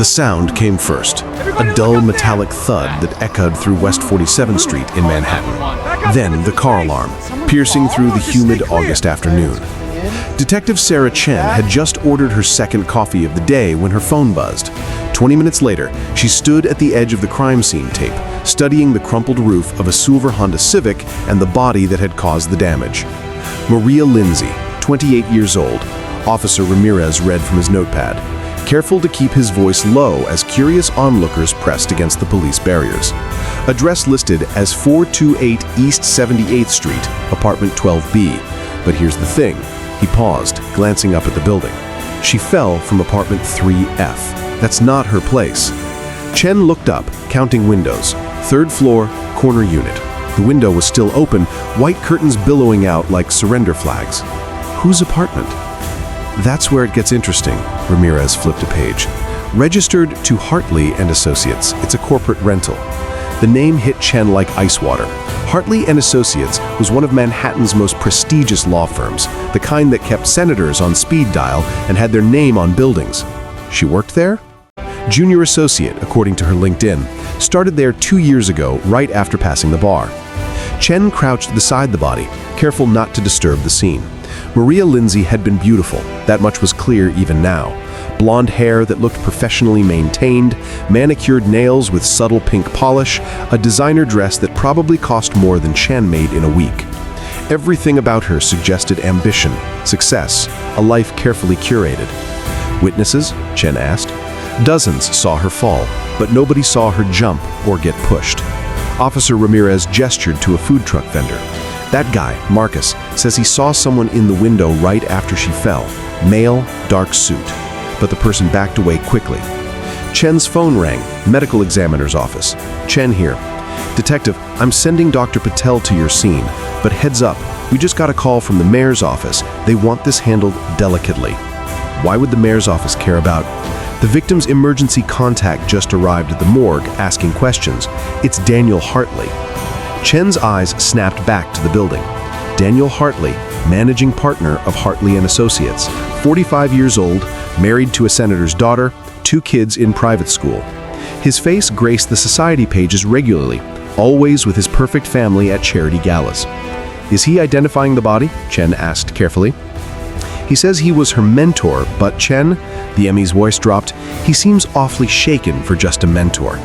The sound came first, a dull metallic thud that echoed through West 47th Street in Manhattan. Then the car alarm, piercing through the humid August afternoon. Detective Sarah Chen had just ordered her second coffee of the day when her phone buzzed. 20 minutes later, she stood at the edge of the crime scene tape, studying the crumpled roof of a silver Honda Civic and the body that had caused the damage. Maria Lindsey, 28 years old, Officer Ramirez read from his notepad, careful to keep his voice low as curious onlookers pressed against the police barriers. Address listed as 428 East 78th Street, apartment 12B. But here's the thing. He paused, glancing up at the building. She fell from apartment 3F. That's not her place. Chen looked up, counting windows. Third floor, corner unit. The window was still open, white curtains billowing out like surrender flags. Whose apartment? That's where it gets interesting. Ramirez flipped a page. Registered to Hartley and Associates. It's a corporate rental. The name hit Chen like ice water. Hartley and Associates was one of Manhattan's most prestigious law firms, the kind that kept senators on speed dial and had their name on buildings. She worked there? Junior associate, according to her LinkedIn, started there 2 years ago, right after passing the bar. Chen crouched beside the body, careful not to disturb the scene. Maria Lindsey had been beautiful, that much was clear even now. Blonde hair that looked professionally maintained, manicured nails with subtle pink polish, a designer dress that probably cost more than Chen made in a week. Everything about her suggested ambition, success, a life carefully curated. Witnesses? Chen asked. Dozens saw her fall, but nobody saw her jump or get pushed. Officer Ramirez gestured to a food truck vendor. That guy, Marcus, says he saw someone in the window right after she fell. Male, dark suit. But the person backed away quickly. Chen's phone rang, medical examiner's office. Chen here. Detective, I'm sending Dr. Patel to your scene, but heads up, we just got a call from the mayor's office. They want this handled delicately. Why would the mayor's office care about? The victim's emergency contact just arrived at the morgue, asking questions. It's Daniel Hartley. Chen's eyes snapped back to the building. Daniel Hartley, managing partner of Hartley and Associates, 45 years old, married to a senator's daughter, 2 kids in private school. His face graced the society pages regularly, always with his perfect family at charity galas. Is he identifying the body? Chen asked carefully. He says he was her mentor, but Chen, the Emmy's voice dropped, he seems awfully shaken for just a mentor.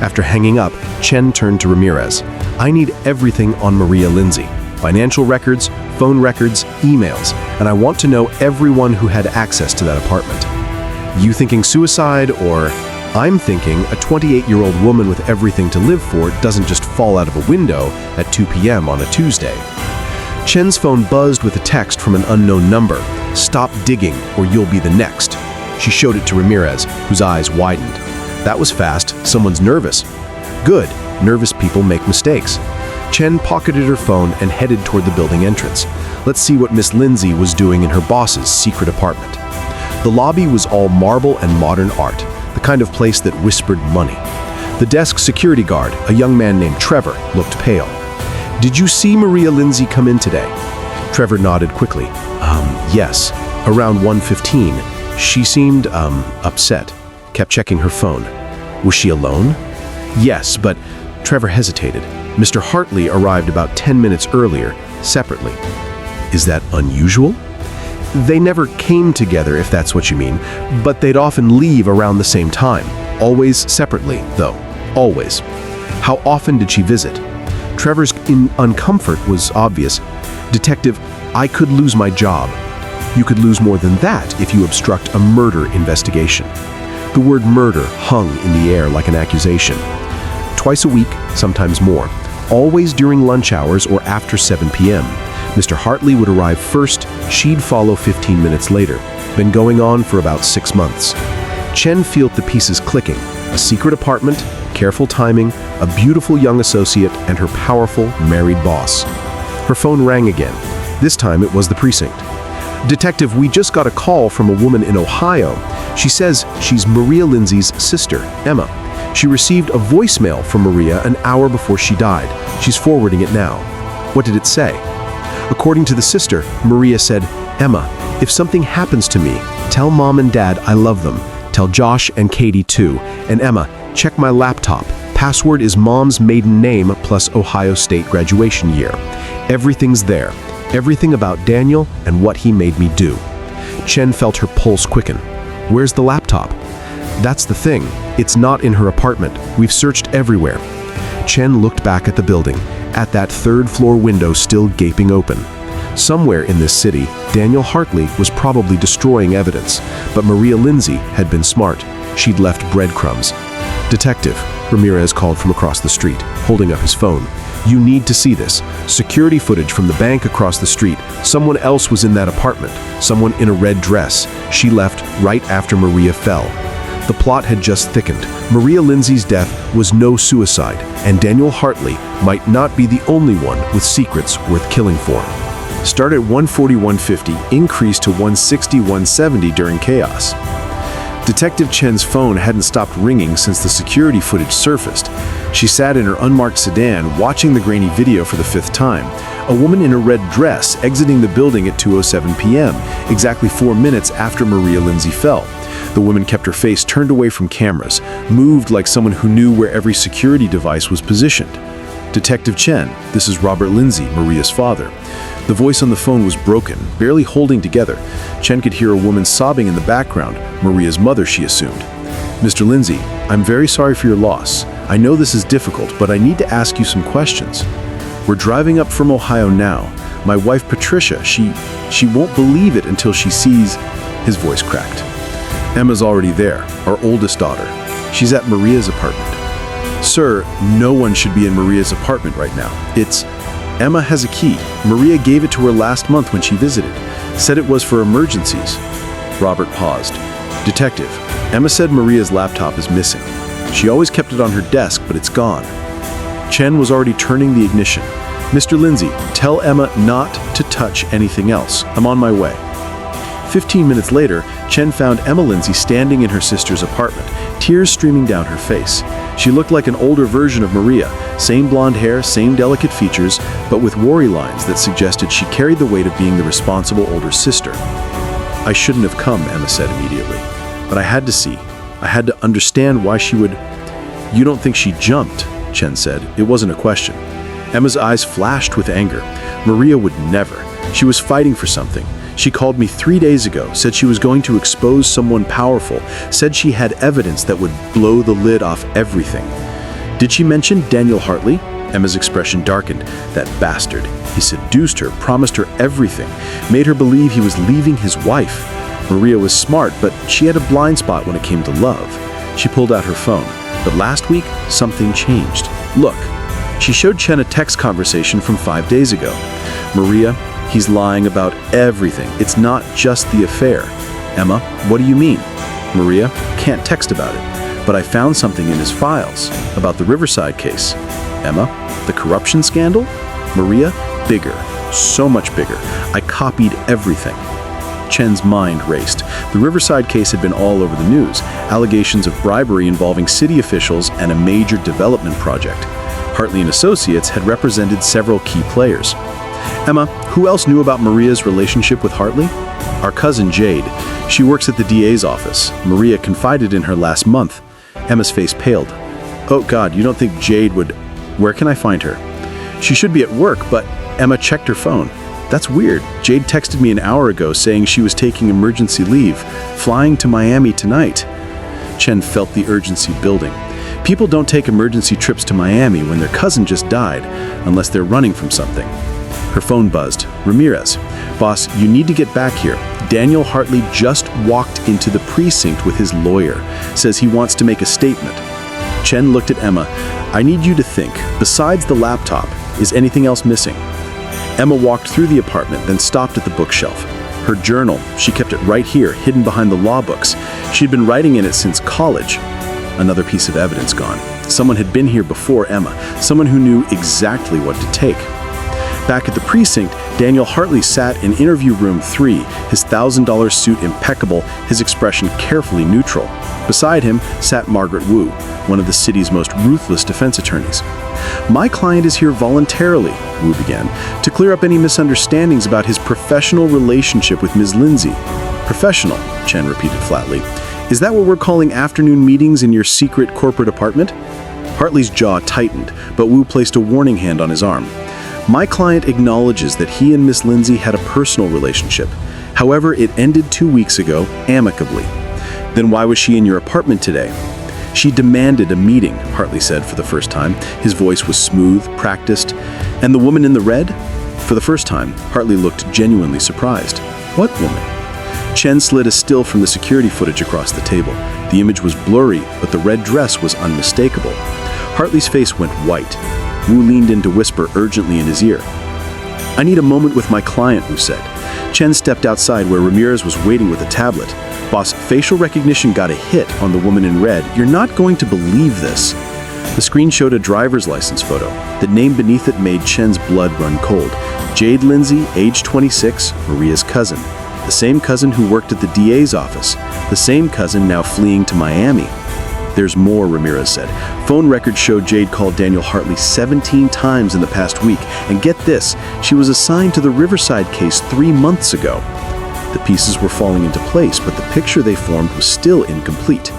After hanging up, Chen turned to Ramirez. I need everything on Maria Lindsey. Financial records, phone records, emails, and I want to know everyone who had access to that apartment. You thinking suicide, or I'm thinking a 28-year-old woman with everything to live for doesn't just fall out of a window at 2 p.m. on a Tuesday. Chen's phone buzzed with a text from an unknown number. Stop digging or you'll be the next. She showed it to Ramirez, whose eyes widened. That was fast. Someone's nervous. Good. Nervous people make mistakes. Chen pocketed her phone and headed toward the building entrance. Let's see what Miss Lindsey was doing in her boss's secret apartment. The lobby was all marble and modern art, the kind of place that whispered money. The desk security guard, a young man named Trevor, looked pale. Did you see Maria Lindsey come in today? Trevor nodded quickly. Yes, around 1:15. She seemed, upset. Kept checking her phone. Was she alone? Yes, but Trevor hesitated. Mr. Hartley arrived about 10 minutes earlier, separately. Is that unusual? They never came together, if that's what you mean, but they'd often leave around the same time. Always separately, though. Always. How often did she visit? Trevor's uncomfort was obvious. Detective, I could lose my job. You could lose more than that if you obstruct a murder investigation. The word murder hung in the air like an accusation. Twice a week, sometimes more. Always during lunch hours or after 7 p.m. Mr. Hartley would arrive first, she'd follow 15 minutes later. Been going on for about 6 months. Chen felt the pieces clicking. A secret apartment, careful timing, a beautiful young associate, and her powerful, married boss. Her phone rang again. This time it was the precinct. Detective, we just got a call from a woman in Ohio. She says she's Maria Lindsey's sister, Emma. She received a voicemail from Maria an hour before she died. She's forwarding it now. What did it say? According to the sister, Maria said, Emma, if something happens to me, tell Mom and Dad I love them. Tell Josh and Katie too. And Emma, check my laptop. Password is mom's maiden name plus Ohio State graduation year. Everything's there. Everything about Daniel and what he made me do. Chen felt her pulse quicken. Where's the laptop? That's the thing. It's not in her apartment. We've searched everywhere. Chen looked back at the building, at that third-floor window still gaping open. Somewhere in this city, Daniel Hartley was probably destroying evidence, but Maria Lindsey had been smart. She'd left breadcrumbs. Detective, Ramirez called from across the street, holding up his phone. You need to see this. Security footage from the bank across the street. Someone else was in that apartment. Someone in a red dress. She left right after Maria fell. The plot had just thickened. Maria Lindsey's death was no suicide, and Daniel Hartley might not be the only one with secrets worth killing for. Start at 141.50, increase to 160.170 during chaos. Detective Chen's phone hadn't stopped ringing since the security footage surfaced. She sat in her unmarked sedan, watching the grainy video for the fifth time. A woman in a red dress exiting the building at 2:07 p.m., exactly 4 minutes after Maria Lindsey fell. The woman kept her face turned away from cameras, moved like someone who knew where every security device was positioned. Detective Chen, this is Robert Lindsey, Maria's father. The voice on the phone was broken, barely holding together. Chen could hear a woman sobbing in the background, Maria's mother, she assumed. Mr. Lindsey, I'm very sorry for your loss. I know this is difficult, but I need to ask you some questions. We're driving up from Ohio now. My wife, Patricia, she won't believe it until she sees... His voice cracked. Emma's already there, our oldest daughter. She's at Maria's apartment. Sir, no one should be in Maria's apartment right now. Emma has a key. Maria gave it to her last month when she visited. Said it was for emergencies. Robert paused. Detective, Emma said Maria's laptop is missing. She always kept it on her desk, but it's gone. Chen was already turning the ignition. Mr. Lindsey, tell Emma not to touch anything else. I'm on my way. 15 minutes later, Chen found Emma Lindsey standing in her sister's apartment, tears streaming down her face. She looked like an older version of Maria, same blonde hair, same delicate features, but with worry lines that suggested she carried the weight of being the responsible older sister. I shouldn't have come, Emma said immediately, but I had to see. I had to understand why she would... You don't think she jumped, Chen said. It wasn't a question. Emma's eyes flashed with anger. Maria would never. She was fighting for something. She called me 3 days ago, said she was going to expose someone powerful, said she had evidence that would blow the lid off everything. Did she mention Daniel Hartley? Emma's expression darkened. That bastard. He seduced her, promised her everything, made her believe he was leaving his wife. Maria was smart, but she had a blind spot when it came to love. She pulled out her phone. But last week, something changed. Look, she showed Chen a text conversation from 5 days ago. Maria, he's lying about everything. It's not just the affair. Emma, what do you mean? Maria, can't text about it. But I found something in his files about the Riverside case. Emma, the corruption scandal? Maria, bigger, so much bigger. I copied everything. Chen's mind raced. The Riverside case had been all over the news. Allegations of bribery involving city officials and a major development project. Hartley & Associates had represented several key players. Emma, who else knew about Maria's relationship with Hartley? Our cousin Jade. She works at the DA's office. Maria confided in her last month. Emma's face paled. Oh God, you don't think Jade would... Where can I find her? She should be at work, but Emma checked her phone. That's weird. Jade texted me an hour ago saying she was taking emergency leave, flying to Miami tonight. Chen felt the urgency building. People don't take emergency trips to Miami when their cousin just died, unless they're running from something. Her phone buzzed. Ramirez. Boss, you need to get back here. Daniel Hartley just walked into the precinct with his lawyer. Says he wants to make a statement. Chen looked at Emma. I need you to think. Besides the laptop, is anything else missing? Emma walked through the apartment, then stopped at the bookshelf. Her journal, she kept it right here, hidden behind the law books. She'd been writing in it since college. Another piece of evidence gone. Someone had been here before Emma. Someone who knew exactly what to take. Back at the precinct, Daniel Hartley sat in interview room 3, his $1,000 suit impeccable, his expression carefully neutral. Beside him sat Margaret Wu, one of the city's most ruthless defense attorneys. My client is here voluntarily, Wu began, to clear up any misunderstandings about his professional relationship with Ms. Lindsey. Professional, Chen repeated flatly. Is that what we're calling afternoon meetings in your secret corporate apartment? Hartley's jaw tightened, but Wu placed a warning hand on his arm. My client acknowledges that he and Miss Lindsey had a personal relationship. However, it ended 2 weeks ago, amicably. Then why was she in your apartment today? She demanded a meeting, Hartley said for the first time. His voice was smooth, practiced. And the woman in the red? For the first time, Hartley looked genuinely surprised. What woman? Chen slid a still from the security footage across the table. The image was blurry, but the red dress was unmistakable. Hartley's face went white. Wu leaned in to whisper urgently in his ear. I need a moment with my client, Wu said. Chen stepped outside where Ramirez was waiting with a tablet. Boss, facial recognition got a hit on the woman in red. You're not going to believe this. The screen showed a driver's license photo. The name beneath it made Chen's blood run cold. Jade Lindsey, age 26, Maria's cousin. The same cousin who worked at the DA's office. The same cousin now fleeing to Miami. There's more, Ramirez said. Phone records showed Jade called Daniel Hartley 17 times in the past week. And get this, she was assigned to the Riverside case 3 months ago. The pieces were falling into place, but the picture they formed was still incomplete.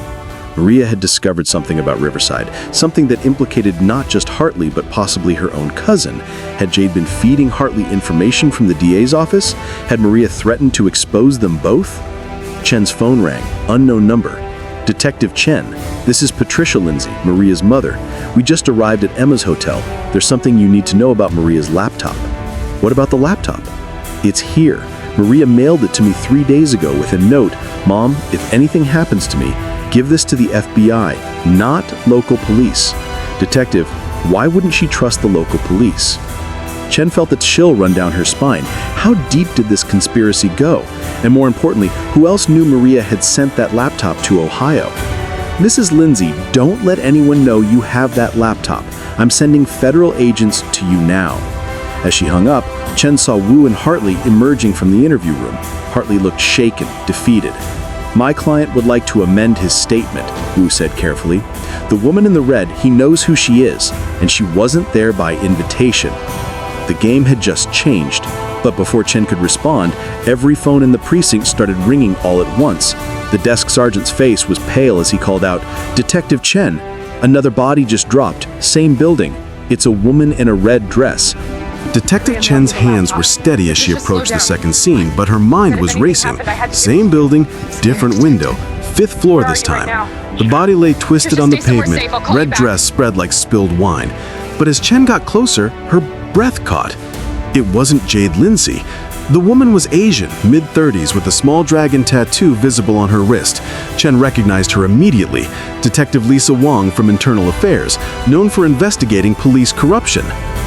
Maria had discovered something about Riverside, something that implicated not just Hartley, but possibly her own cousin. Had Jade been feeding Hartley information from the DA's office? Had Maria threatened to expose them both? Chen's phone rang. Unknown number. Detective Chen. This is Patricia Lindsey, Maria's mother. We just arrived at Emma's hotel. There's something you need to know about Maria's laptop. What about the laptop? It's here. Maria mailed it to me 3 days ago with a note. Mom, if anything happens to me, give this to the FBI, not local police. Detective, why wouldn't she trust the local police? Chen felt a chill run down her spine. How deep did this conspiracy go? And more importantly, who else knew Maria had sent that laptop to Ohio? Mrs. Lindsey, don't let anyone know you have that laptop. I'm sending federal agents to you now. As she hung up, Chen saw Wu and Hartley emerging from the interview room. Hartley looked shaken, defeated. My client would like to amend his statement, Wu said carefully. The woman in the red, he knows who she is, and she wasn't there by invitation. The game had just changed, but before Chen could respond, every phone in the precinct started ringing all at once. The desk sergeant's face was pale as he called out, Detective Chen, another body just dropped, same building. It's a woman in a red dress. Detective Chen's hands were steady as she approached the second scene, but her mind was racing. Same building, different window, 5th floor this time. The body lay twisted on the pavement, red dress spread like spilled wine. But as Chen got closer, her breath caught. It wasn't Jade Lindsey. The woman was Asian, mid-30s, with a small dragon tattoo visible on her wrist. Chen recognized her immediately. Detective Lisa Wong from Internal Affairs, known for investigating police corruption.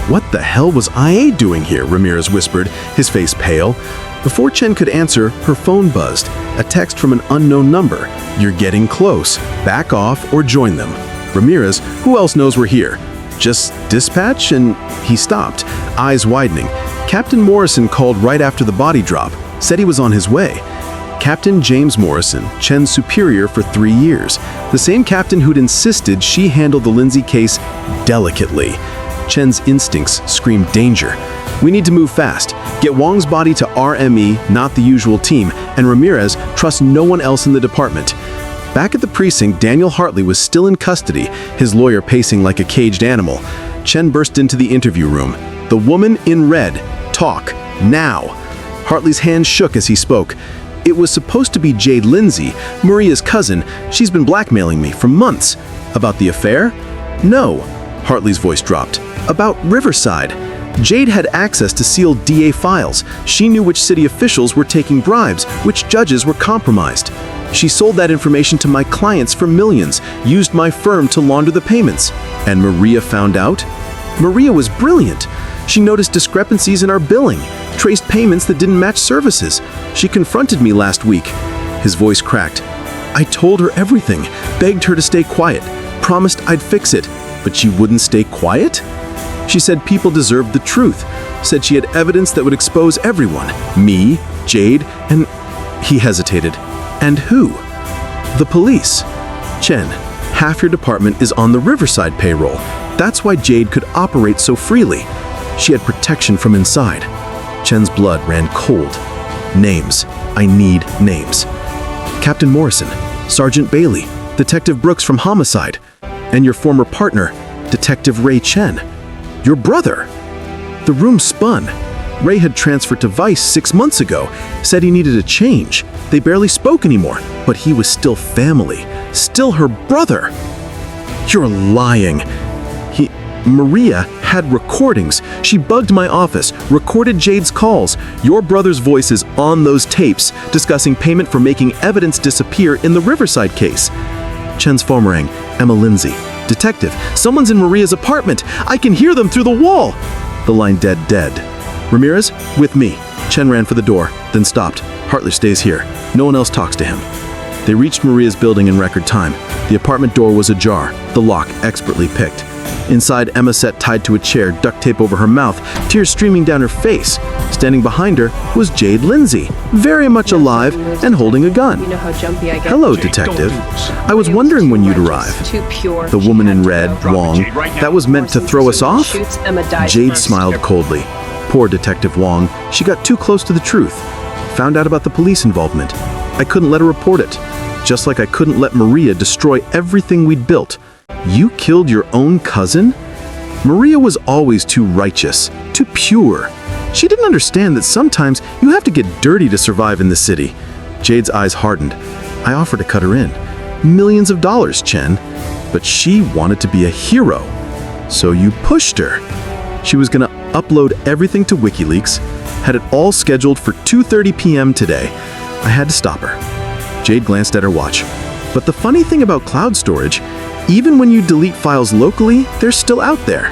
What the hell was IA doing here? Ramirez whispered, his face pale. Before Chen could answer, her phone buzzed. A text from an unknown number. You're getting close. Back off or join them. Ramirez, who else knows we're here? Just dispatch? And he stopped, eyes widening. Captain Morrison called right after the body drop, said he was on his way. Captain James Morrison, Chen's superior for 3 years. The same captain who'd insisted she handle the Lindsey case delicately. Chen's instincts screamed danger. We need to move fast. Get Wong's body to RME, not the usual team, and Ramirez, trust no one else in the department. Back at the precinct, Daniel Hartley was still in custody, his lawyer pacing like a caged animal. Chen burst into the interview room. The woman in red. Talk. Now. Hartley's hand shook as he spoke. It was supposed to be Jade Lindsey, Maria's cousin. She's been blackmailing me for months. About the affair? No. Hartley's voice dropped. About Riverside. Jade had access to sealed DA files. She knew which city officials were taking bribes, which judges were compromised. She sold that information to my clients for millions, used my firm to launder the payments. And Maria found out? Maria was brilliant. She noticed discrepancies in our billing, traced payments that didn't match services. She confronted me last week. His voice cracked. I told her everything, begged her to stay quiet, promised I'd fix it, but she wouldn't stay quiet? She said people deserved the truth, said she had evidence that would expose everyone. Me, Jade, and... He hesitated. And who? The police. Chen, half your department is on the Riverside payroll. That's why Jade could operate so freely. She had protection from inside. Chen's blood ran cold. Names. I need names. Captain Morrison, Sergeant Bailey, Detective Brooks from Homicide, and your former partner, Detective Ray Chen. Your brother. The room spun. Ray had transferred to Vice 6 months ago, said he needed a change. They barely spoke anymore, but he was still family, still her brother. You're lying. Maria had recordings. She bugged my office, recorded Jade's calls. Your brother's voice is on those tapes, discussing payment for making evidence disappear in the Riverside case. Chen's phone rang. Emma Lindsey. Detective, someone's in Maria's apartment. I can hear them through the wall. The line dead. Ramirez, with me. Chen ran for the door, then stopped. Hartley stays here. No one else talks to him. They reached Maria's building in record time. The apartment door was ajar, the lock expertly picked. Inside, Emma sat tied to a chair, duct tape over her mouth, tears streaming down her face. Standing behind her was Jade Lindsey, very much alive and holding a gun. You know how jumpy I get. Hello, Detective. I was wondering when you'd arrive. Too pure. The woman in red, Wong, that was meant to throw us off? Jade smiled coldly. Poor Detective Wong, she got too close to the truth. Found out about the police involvement. I couldn't let her report it. Just like I couldn't let Maria destroy everything we'd built. You killed your own cousin? Maria was always too righteous, too pure. She didn't understand that sometimes you have to get dirty to survive in the city. Jade's eyes hardened. I offered to cut her in. Millions of dollars, Chen. But she wanted to be a hero. So you pushed her. She was gonna upload everything to WikiLeaks, had it all scheduled for 2:30 p.m. today. I had to stop her. Jade glanced at her watch. But the funny thing about cloud storage, even when you delete files locally, they're still out there.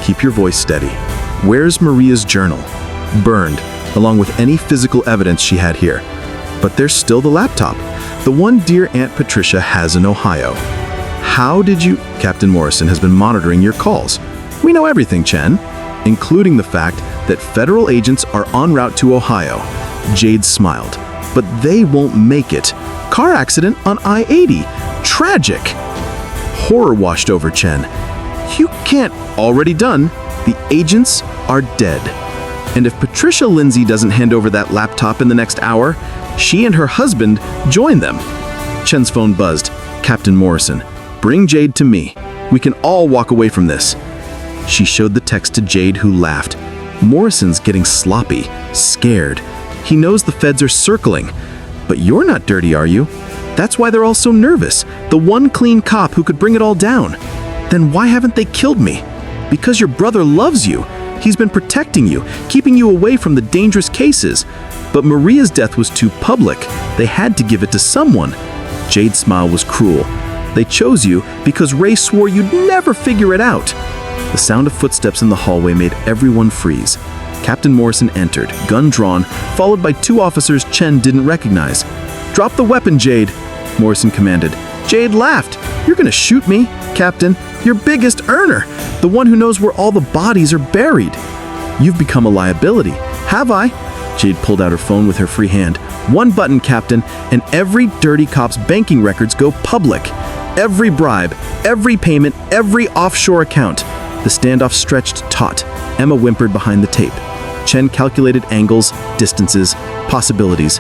Keep your voice steady. Where's Maria's journal? Burned, along with any physical evidence she had here. But there's still the laptop, the one dear Aunt Patricia has in Ohio. How did you... Captain Morrison has been monitoring your calls. We know everything, Chen, including the fact that federal agents are en route to Ohio. Jade smiled. But they won't make it. Car accident on I-80. Tragic. Horror washed over Chen. You can't. Already done. The agents are dead. And if Patricia Lindsey doesn't hand over that laptop in the next hour, she and her husband join them. Chen's phone buzzed. Captain Morrison, bring Jade to me. We can all walk away from this. She showed the text to Jade, who laughed. Morrison's getting sloppy, scared. He knows the feds are circling. But you're not dirty, are you? That's why they're all so nervous. The one clean cop who could bring it all down. Then why haven't they killed me? Because your brother loves you. He's been protecting you, keeping you away from the dangerous cases. But Maria's death was too public. They had to give it to someone. Jade's smile was cruel. They chose you because Ray swore you'd never figure it out. The sound of footsteps in the hallway made everyone freeze. Captain Morrison entered, gun drawn, followed by two officers Chen didn't recognize. Drop the weapon, Jade, Morrison commanded. Jade laughed. You're gonna shoot me, Captain, your biggest earner, the one who knows where all the bodies are buried. You've become a liability, have I? Jade pulled out her phone with her free hand. One button, Captain, and every dirty cop's banking records go public. Every bribe, every payment, every offshore account. The standoff stretched taut. Emma whimpered behind the tape. Chen calculated angles, distances, possibilities.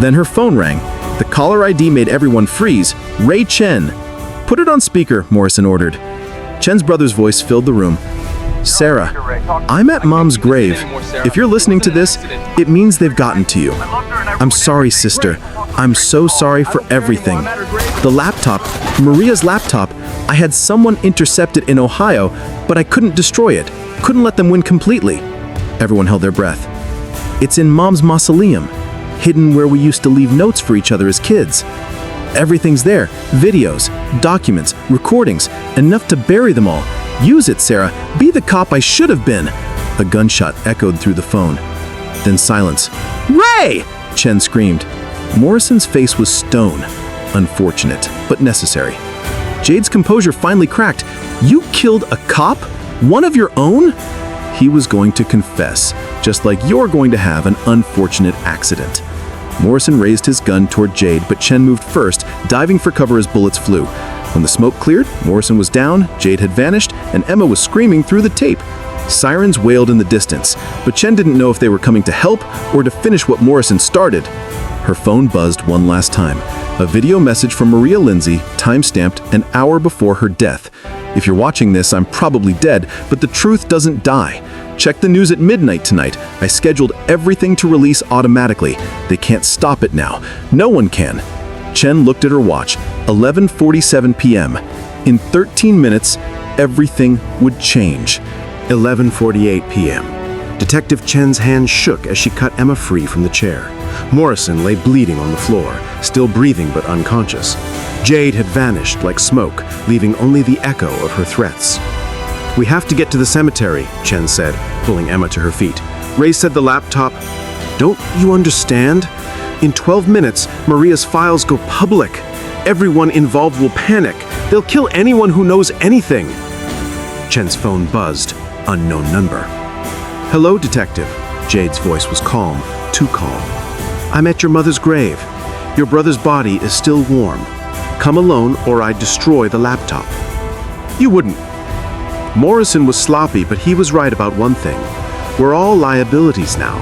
Then her phone rang. The caller ID made everyone freeze. Ray Chen. Put it on speaker, Morrison ordered. Chen's brother's voice filled the room. Sarah, I'm at Mom's grave. If you're listening to this, it means they've gotten to you. I'm sorry, sister. I'm so sorry for everything. The laptop, Maria's laptop, I had someone intercept it in Ohio, but I couldn't destroy it. Couldn't let them win completely. Everyone held their breath. It's in Mom's mausoleum, hidden where we used to leave notes for each other as kids. Everything's there. Videos, documents, recordings, enough to bury them all. Use it, Sarah. Be the cop I should have been. A gunshot echoed through the phone. Then silence. Ray! Chen screamed. Morrison's face was stone. Unfortunate, but necessary. Jade's composure finally cracked. You killed a cop? One of your own? He was going to confess, just like you're going to have an unfortunate accident. Morrison raised his gun toward Jade, but Chen moved first, diving for cover as bullets flew. When the smoke cleared, Morrison was down, Jade had vanished, and Emma was screaming through the tape. Sirens wailed in the distance, but Chen didn't know if they were coming to help or to finish what Morrison started. Her phone buzzed one last time. A video message from Maria Lindsey, time-stamped an hour before her death. If you're watching this, I'm probably dead, but the truth doesn't die. Check the news at midnight tonight. I scheduled everything to release automatically. They can't stop it now. No one can. Chen looked at her watch. 11:47 p.m. In 13 minutes, everything would change. 11:48 p.m. Detective Chen's hand shook as she cut Emma free from the chair. Morrison lay bleeding on the floor, still breathing but unconscious. Jade had vanished like smoke, leaving only the echo of her threats. "We have to get to the cemetery," Chen said, pulling Emma to her feet. "Ray said the laptop—" "Don't you understand? In 12 minutes, Maria's files go public. Everyone involved will panic. They'll kill anyone who knows anything." Chen's phone buzzed. Unknown number. "Hello, Detective." Jade's voice was calm, too calm. "I'm at your mother's grave. Your brother's body is still warm. Come alone or I'd destroy the laptop." "You wouldn't." Morrison was sloppy, but he was right about one thing. We're all liabilities now.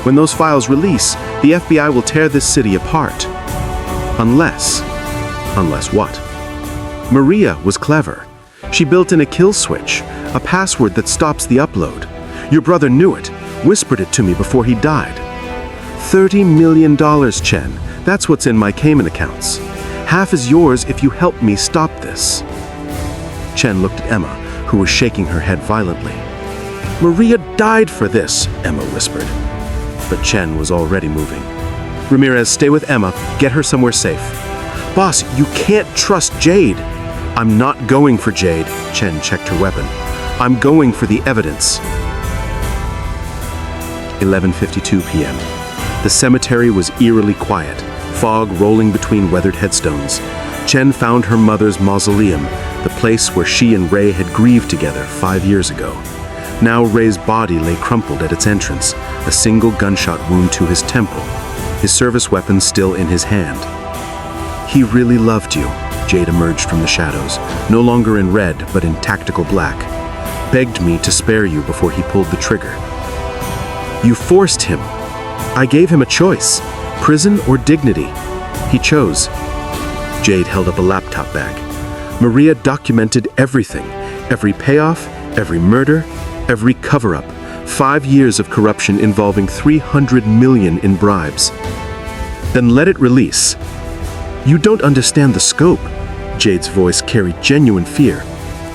When those files release, the FBI will tear this city apart. Unless what? Maria was clever. She built in a kill switch, a password that stops the upload. Your brother knew it, whispered it to me before he died. $30 million, Chen. That's what's in my Cayman accounts. Half is yours if you help me stop this. Chen looked at Emma, who was shaking her head violently. "Maria died for this," Emma whispered. But Chen was already moving. "Ramirez, stay with Emma. Get her somewhere safe." "Boss, you can't trust Jade." "I'm not going for Jade." Chen checked her weapon. "I'm going for the evidence." 11:52 p.m. The cemetery was eerily quiet, fog rolling between weathered headstones. Chen found her mother's mausoleum, the place where she and Ray had grieved together 5 years ago. Now Ray's body lay crumpled at its entrance, a single gunshot wound to his temple, his service weapon still in his hand. "He really loved you," Jade emerged from the shadows, no longer in red but in tactical black. "Begged me to spare you before he pulled the trigger." "You forced him." "I gave him a choice, prison or dignity. He chose." Jade held up a laptop bag. Maria documented everything, every payoff, every murder, every cover-up. 5 years of corruption involving $300 million in bribes. "Then let it release." "You don't understand the scope." Jade's voice carried genuine fear.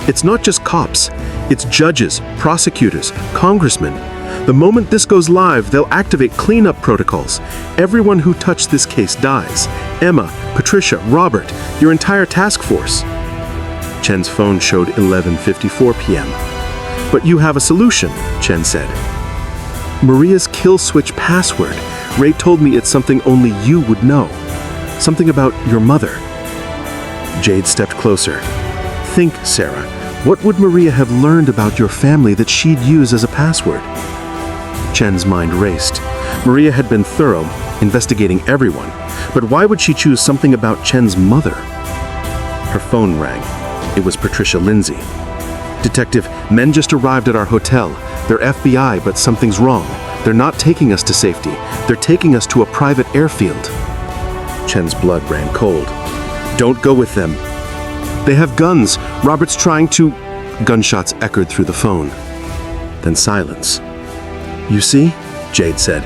"It's not just cops. It's judges, prosecutors, congressmen. The moment this goes live, they'll activate cleanup protocols. Everyone who touched this case dies. Emma, Patricia, Robert, your entire task force." Chen's phone showed 11:54 p.m. "But you have a solution," Chen said. "Maria's kill switch password. Ray told me it's something only you would know. Something about your mother." Jade stepped closer. "Think, Sarah. What would Maria have learned about your family that she'd use as a password?" Chen's mind raced. Maria had been thorough, investigating everyone. But why would she choose something about Chen's mother? Her phone rang. It was Patricia Lindsey. "Detective, men just arrived at our hotel. They're FBI, but something's wrong. They're not taking us to safety. They're taking us to a private airfield." Chen's blood ran cold. "Don't go with them." "They have guns. Robert's trying to—" Gunshots echoed through the phone. Then silence. "You see?" Jade said.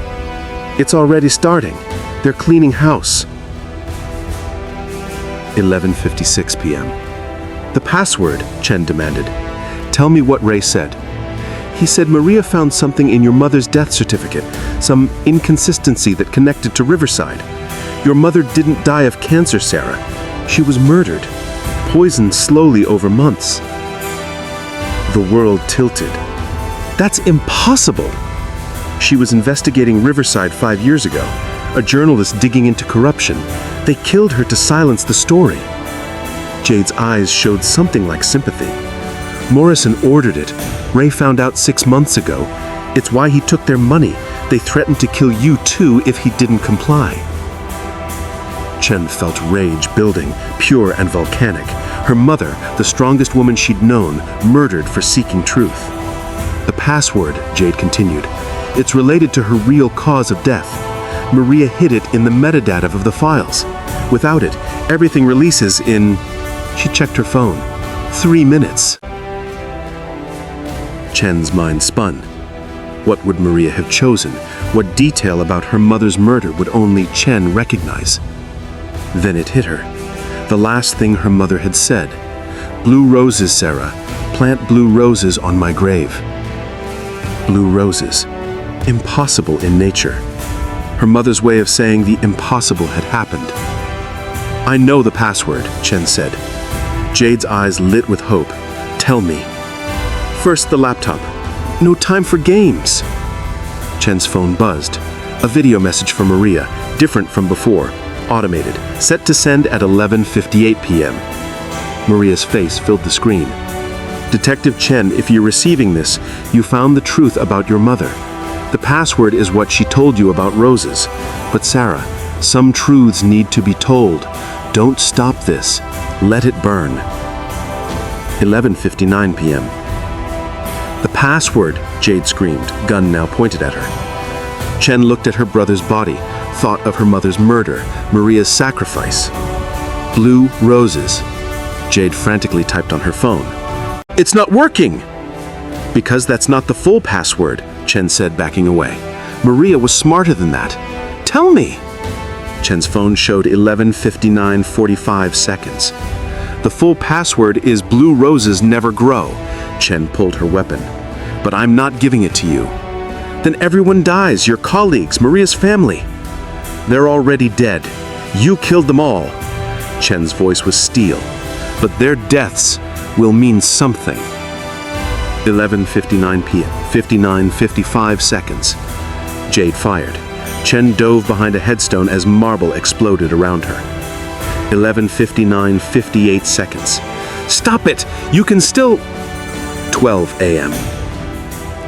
"It's already starting. They're cleaning house." 11:56 p.m. "The password," Chen demanded. "Tell me what Ray said." "He said Maria found something in your mother's death certificate, some inconsistency that connected to Riverside. Your mother didn't die of cancer, Sarah. She was murdered, poisoned slowly over months." The world tilted. "That's impossible!" "She was investigating Riverside 5 years ago, a journalist digging into corruption. They killed her to silence the story." Jade's eyes showed something like sympathy. "Morrison ordered it. Ray found out 6 months ago. It's why he took their money. They threatened to kill you too if he didn't comply." Chen felt rage building, pure and volcanic. Her mother, the strongest woman she'd known, murdered for seeking truth. "The password," Jade continued. "It's related to her real cause of death. Maria hid it in the metadata of the files. Without it, everything releases in... She checked her phone. 3 minutes. Chen's mind spun. What would Maria have chosen? What detail about her mother's murder would only Chen recognize? Then it hit her. The last thing her mother had said. "Blue roses, Sarah. Plant blue roses on my grave." Blue roses. Impossible in nature. Her mother's way of saying the impossible had happened. "I know the password," Chen said. Jade's eyes lit with hope. "Tell me." "First, the laptop. No time for games." Chen's phone buzzed. A video message from Maria, different from before, automated, set to send at 11:58 p.m. Maria's face filled the screen. "Detective Chen, if you're receiving this, you found the truth about your mother. The password is what she told you about roses. But Sarah, some truths need to be told. Don't stop this. Let it burn." 11:59 p.m. "The password," Jade screamed, gun now pointed at her. Chen looked at her brother's body, thought of her mother's murder, Maria's sacrifice. "Blue roses." Jade frantically typed on her phone. "It's not working!" "Because that's not the full password," Chen said, backing away. "Maria was smarter than that. Tell me!" Chen's phone showed 11:59:45 seconds. "The full password is blue roses never grow." Chen pulled her weapon. "But I'm not giving it to you." "Then everyone dies, your colleagues, Maria's family." "They're already dead. You killed them all." Chen's voice was steel. "But their deaths will mean something." 11:59 p.m. 59:55 seconds. Jade fired. Chen dove behind a headstone as marble exploded around her. 11:59:58 seconds. "Stop it! You can still..." 12 a.m.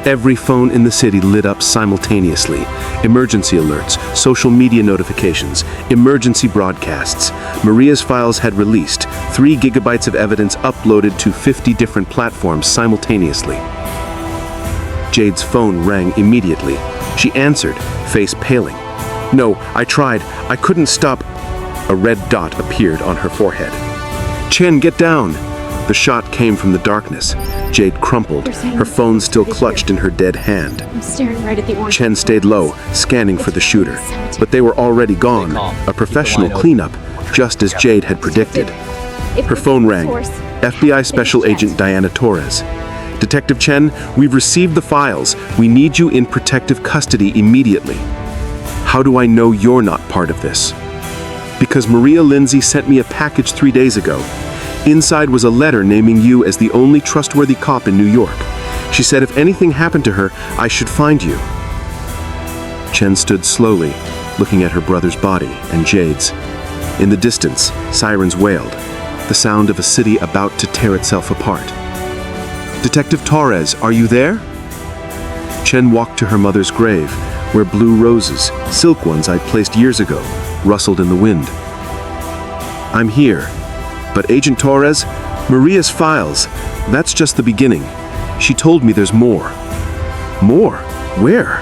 Every phone in the city lit up simultaneously. Emergency alerts, social media notifications, emergency broadcasts. Maria's files had released, 3 gigabytes of evidence uploaded to 50 different platforms simultaneously. Jade's phone rang immediately. She answered, face paling. "No, I tried. I couldn't stop." A red dot appeared on her forehead. "Chen, get down!" The shot came from the darkness. Jade crumpled, her phone still clutched in her dead hand. I'm staring right at the orange. Chen stayed low, scanning for the shooter. But they were already gone, a professional cleanup, just as Jade had predicted. Her phone rang. FBI Special Agent Diana Torres. "Detective Chen, we've received the files. We need you in protective custody immediately." "How do I know you're not part of this?" "Because Maria Lindsey sent me a package 3 days ago. Inside was a letter naming you as the only trustworthy cop in New York. She said if anything happened to her, I should find you." Chen stood slowly, looking at her brother's body and Jade's. In the distance, sirens wailed, the sound of a city about to tear itself apart. "Detective Torres, are you there?" Chen walked to her mother's grave, where blue roses, silk ones I'd placed years ago, rustled in the wind. "I'm here. But Agent Torres, Maria's files, that's just the beginning. She told me there's more." "More? Where?"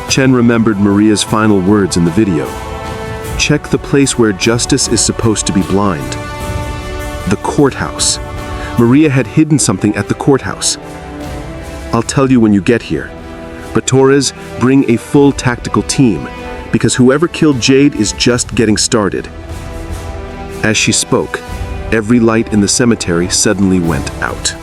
Chen remembered Maria's final words in the video. "Check the place where justice is supposed to be blind." The courthouse. Maria had hidden something at the courthouse. "I'll tell you when you get here. But Torres, bring a full tactical team, because whoever killed Jade is just getting started." As she spoke, every light in the cemetery suddenly went out.